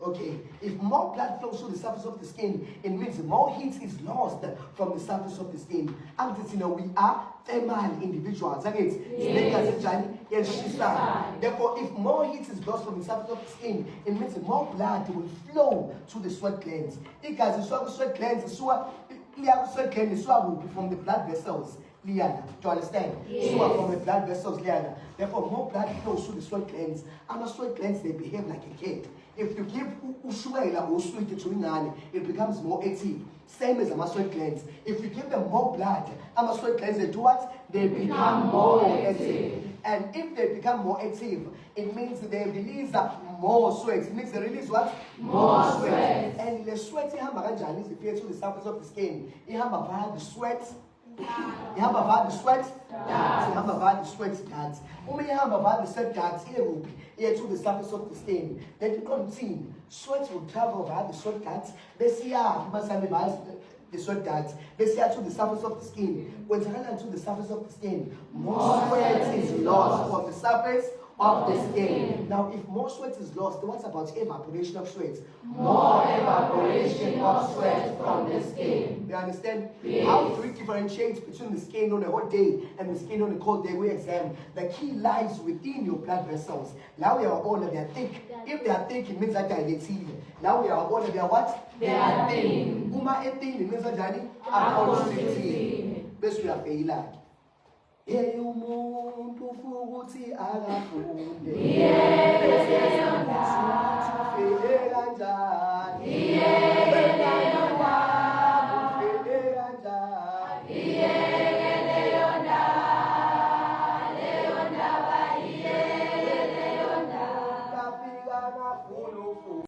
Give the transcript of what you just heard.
Okay, if more blood flows through the surface of the skin, it means more heat is lost from the surface of the skin. And you know, we are thermal individuals. Therefore, if more heat is lost from the surface of the skin, it means more blood will flow to the sweat glands. Because the sweat glands is from the blood vessels. Liana, do you understand? Yes. So from the blood vessels, Liana. Therefore, more blood flows through the sweat glands. And the sweat glands, they behave like a kid. If you give ushwela or sweet to inani, it becomes more active. Same as the sweat glands. If you give them more blood, the sweat glands, they do what? They become more active. And if they become more active, it means they release more sweat. It means they release what? More sweat. And the sweat is to the surface of the skin. You have the sweat. You have the sweat. You have the sweat ducts. When you have the sweat ducts, here to the surface of the skin. Then you continue. Sweat will travel via the sweat ducts. This here, the sweat ducts. This here to the surface of the skin. When you run to the surface of the skin, more sweat is lost from the surface of the skin. Now, if more sweat is lost, what about evaporation of sweat? More evaporation of sweat from the skin. You understand? Yes. How do we differentiate between the skin on a hot day and the skin on a cold day? We examine. The key lies within your blood vessels. Now we are all they are thick. If they are thick, it means that they are elective. Now we are all they are what? They are thin. Uma thin, it means that they Are are constricted. best we are failed. Hey, umuntu futhi akafunde. Yes. Ufike kanjani?